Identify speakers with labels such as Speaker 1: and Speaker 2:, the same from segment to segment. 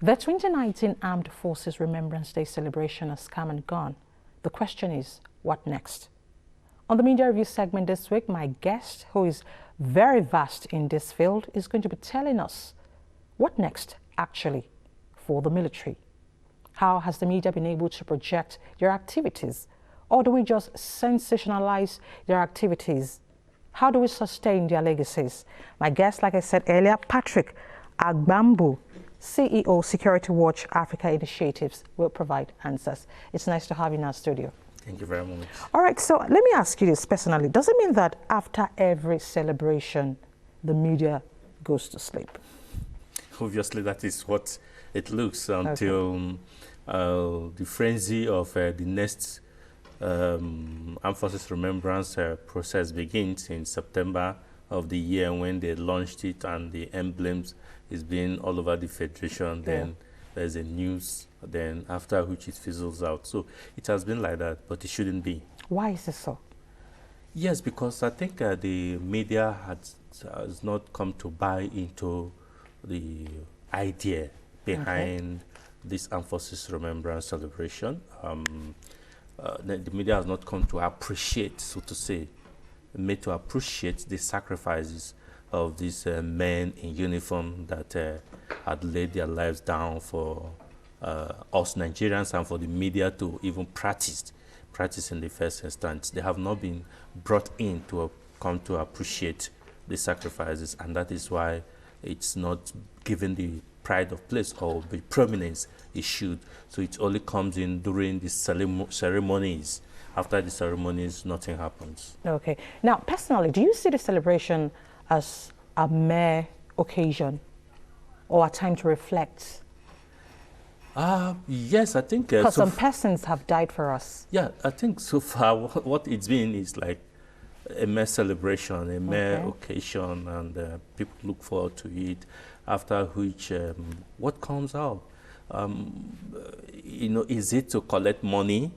Speaker 1: The 2019 Armed Forces Remembrance Day celebration has come and gone. The question is, what next? On the Media Review segment this week, my guest, who is very vast in this field, is going to be telling us what next, actually, for the military. How has the media been able to project their activities? Or do we just sensationalize their activities? How do we sustain their legacies? My guest, like I said earlier, Patrick Agbambu, CEO, Security Watch Africa Initiatives, will provide answers. It's nice to have you in our studio.
Speaker 2: Thank you very much.
Speaker 1: All right, so let me ask you this personally. Does it mean that after every celebration, the media goes to sleep?
Speaker 2: Obviously, that is what it looks until the frenzy of the next Armed Forces Remembrance process begins in September of the year, when they launched it and the emblems is being all over the Federation. Then there's a news, then after which it fizzles out. So it has been like that, but it shouldn't be.
Speaker 1: Why is it so?
Speaker 2: Yes, because I think the media has not come to buy into the idea behind this Armed Forces Remembrance celebration. The media has not come to appreciate, so to say, made to appreciate the sacrifices of these men in uniform that had laid their lives down for us Nigerians and for the media to even practice in the first instance. They have not been brought in to come to appreciate the sacrifices, and that is why it's not given the pride of place or the prominence it should. So it only comes in during the ceremonies. After the ceremonies, nothing happens.
Speaker 1: Okay. Now, personally, do you see the celebration as a mere occasion or a time to reflect?
Speaker 2: Yes, I think...
Speaker 1: Because some persons have died for us.
Speaker 2: Yeah, I think so far what it's been is like a mere celebration, a mere occasion, and people look forward to it, after which what comes out? Is it to collect money?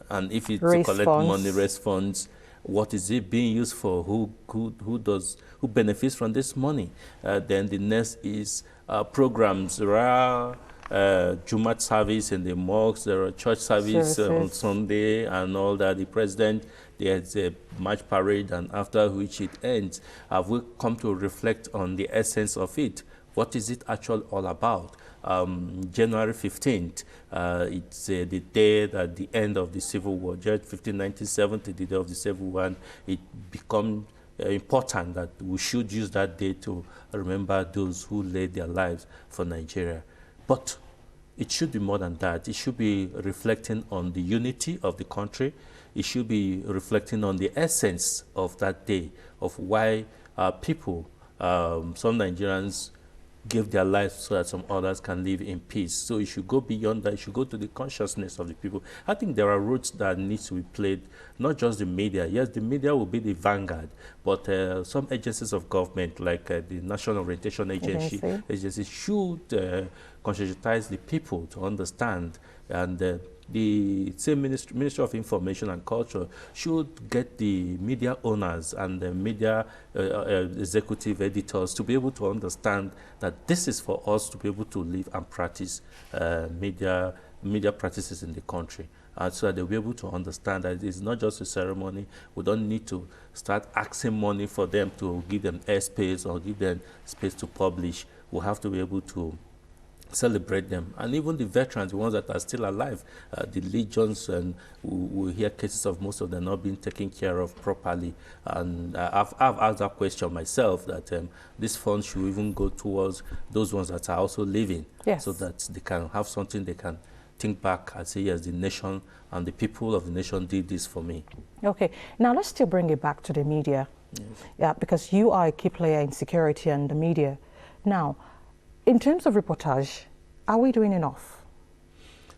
Speaker 2: And if it's to collect money, raise funds, what is it being used for? Who benefits from this money? Then the next is programs. There are Jumat service in the mosques, there are church service on Sunday and all that. The president, there's a march parade, and after which it ends. Have we come to reflect on the essence of it? What is it actually all about? January 15th, it's the day at the end of the Civil War. January 15, 1970, the day of the Civil War. It becomes important that we should use that day to remember those who laid their lives for Nigeria. But it should be more than that. It should be reflecting on the unity of the country. It should be reflecting on the essence of that day, of why people, some Nigerians, gave their lives so that some others can live in peace. So it should go beyond that. It should go to the consciousness of the people. I think there are roles that need to be played, not just the media. Yes, the media will be the vanguard, but some agencies of government, like the National Orientation Agency should conscientize the people to understand, and the same Ministry of Information and Culture should get the media owners and the media executive editors to be able to understand that this is for us to be able to live and practice media practices in the country. So that they'll be able to understand that it's not just a ceremony. We don't need to start asking money for them to give them airspace or give them space to publish. We'll have to be able to celebrate them, and even the veterans, the ones that are still alive, the legions, and we hear cases of most of them not being taken care of properly. And I've asked that question myself, that these funds should even go towards those ones that are also living, so that they can have something they can think back and say, yes, the nation and the people of the nation did this for me.
Speaker 1: Okay, now let's still bring it back to the media. Yeah, because you are a key player in security and the media. Now, in terms of reportage, are we doing enough?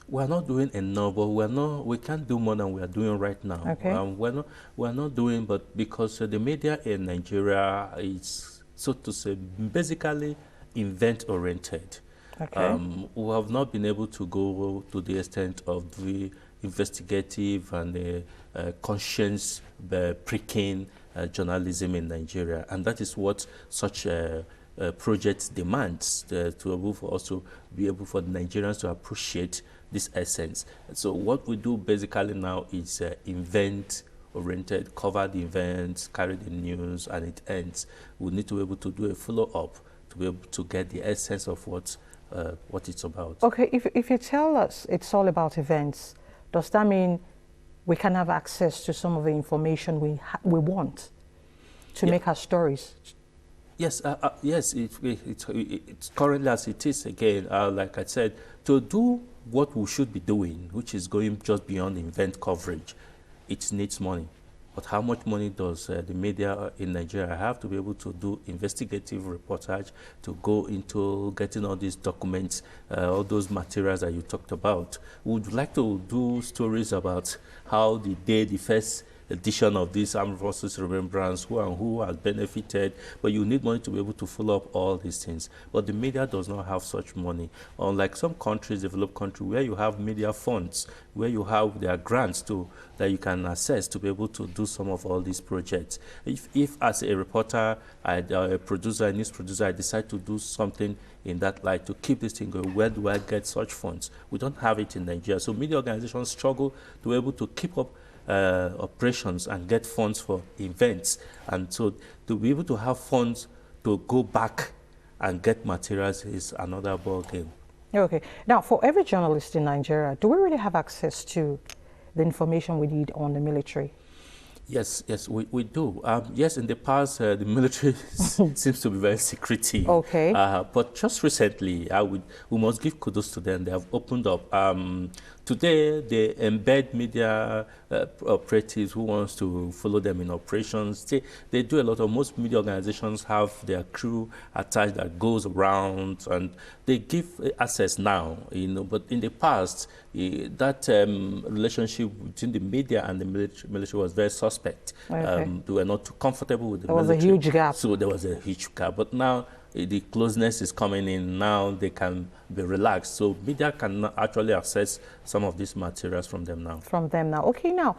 Speaker 2: We're not doing enough, but we can't do more than we are doing right now.
Speaker 1: Okay.
Speaker 2: We're not doing, but because the media in Nigeria is, so to say, basically event-oriented.
Speaker 1: Okay.
Speaker 2: We have not been able to go to the extent of the investigative and conscience-pricking journalism in Nigeria, and that is what such project demands to able for us to be able for the Nigerians to appreciate this essence. So what we do basically now is event-oriented, cover the events, carry the news, and it ends. We need to be able to do a follow-up to be able to get the essence of what it's about.
Speaker 1: Okay, if you tell us it's all about events, does that mean we can have access to some of the information we want to make our stories?
Speaker 2: Yes, yes. It's currently as it is again. Like I said, to do what we should be doing, which is going just beyond event coverage, it needs money. But how much money does the media in Nigeria have to be able to do investigative reportage, to go into getting all these documents, all those materials that you talked about? We would like to do stories about how the first edition of this Armed Forces Remembrance, who has benefited, but you need money to be able to follow up all these things. But the media does not have such money. Unlike some countries, developed countries, where you have media funds, where you have their grants that you can access to be able to do some of all these projects. If as a reporter, a news producer, I decide to do something in that light to keep this thing going, where do I get such funds? We don't have it in Nigeria. So media organizations struggle to be able to keep up operations and get funds for events, and so to be able to have funds to go back and get materials is another ball game.
Speaker 1: Okay, now for every journalist in Nigeria, do we really have access to the information we need on the military?
Speaker 2: Yes, we do. Yes, in the past, the military seems to be very secretive.
Speaker 1: Okay.
Speaker 2: But just recently, we must give kudos to them. They have opened up. Today, they embed media operatives who wants to follow them in operations. They do a lot of, most media organizations have their crew attached that goes around, and they give access now, but in the past, that relationship between the media and the military was very suspect.
Speaker 1: Okay.
Speaker 2: They were not too comfortable with the military.
Speaker 1: There was a huge gap.
Speaker 2: So there was a huge gap. But now the closeness is coming in. Now they can be relaxed. So media can actually access some of these materials from them now.
Speaker 1: Okay, now,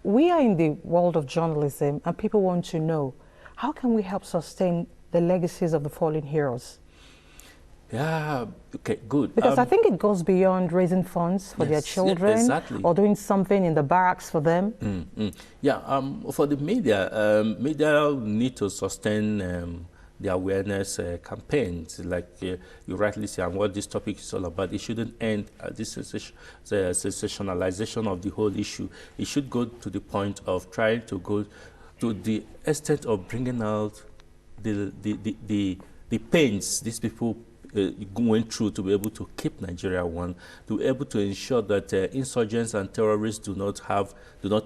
Speaker 1: we are in the world of journalism, and people want to know, how can we help sustain the legacies of the fallen heroes?
Speaker 2: Yeah, okay, good.
Speaker 1: Because I think it goes beyond raising funds for their children,
Speaker 2: exactly,
Speaker 1: or doing something in the barracks for them.
Speaker 2: Yeah, for the media, media need to sustain the awareness campaigns, like you rightly say, and what this topic is all about. It shouldn't end at this sensationalization of the whole issue. It should go to the point of trying to go to the extent of bringing out the pains these people going through to be able to keep Nigeria one, to be able to ensure that insurgents and terrorists do not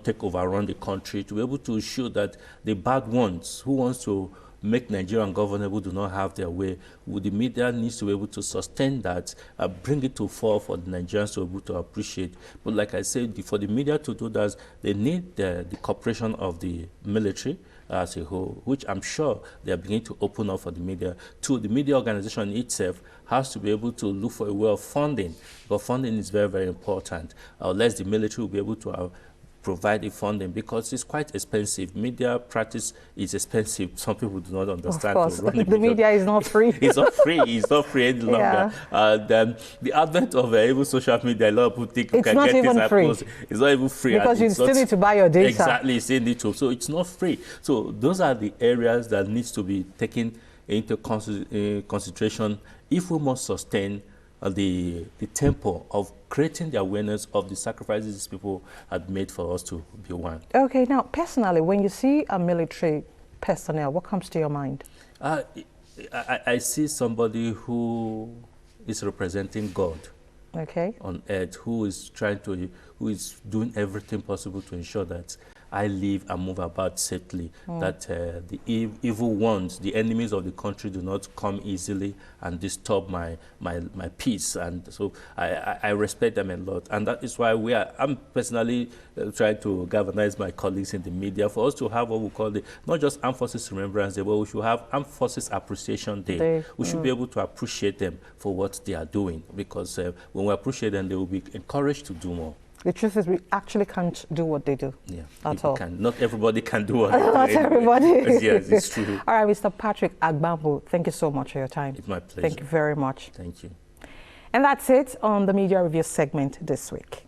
Speaker 2: take overrun the country, to be able to ensure that the bad ones who wants to make Nigeria ungovernable do not have their way. The media needs to be able to sustain that, bring it to fore for the Nigerians to be able to appreciate. But like I said, for the media to do that, they need the cooperation of the military as a whole, which I'm sure they are beginning to open up for the media. Too, the media organization itself has to be able to look for a way of funding, but funding is very, very important. Unless the military will be able to provide the funding, because it's quite expensive. Media practice is expensive. Some people do not understand.
Speaker 1: Of course, the media is not free.
Speaker 2: It's not free. It's not free any longer.
Speaker 1: Yeah.
Speaker 2: The advent of even social media, a lot of people think you can get
Speaker 1: even
Speaker 2: this
Speaker 1: free.
Speaker 2: It's not even free.
Speaker 1: Because you still need to buy your data.
Speaker 2: Exactly, you still need to. So it's not free. So those are the areas that needs to be taken into consideration if we must sustain the tempo of creating the awareness of the sacrifices these people had made for us to be one.
Speaker 1: Okay, now personally, when you see a military personnel, what comes to your mind?
Speaker 2: I see somebody who is representing God,
Speaker 1: okay,
Speaker 2: on earth, who is doing everything possible to ensure that I live and move about safely, that the evil ones, the enemies of the country, do not come easily and disturb my peace. And so I respect them a lot. And that is why I'm personally trying to galvanize my colleagues in the media for us to have what we call not just Armed Forces Remembrance Day, but we should have Armed Forces Appreciation Day. We should be able to appreciate them for what they are doing, because when we appreciate them, they will be encouraged to do more.
Speaker 1: The truth is we actually can't do what they do.
Speaker 2: Yeah,
Speaker 1: at all.
Speaker 2: Not everybody can do what they do.
Speaker 1: Not everybody.
Speaker 2: Yes, it's true.
Speaker 1: All right, Mr. Patrick Agbambo, thank you so much for your time.
Speaker 2: It's my pleasure.
Speaker 1: Thank you very much.
Speaker 2: Thank you.
Speaker 1: And that's it on the Media Review segment this week.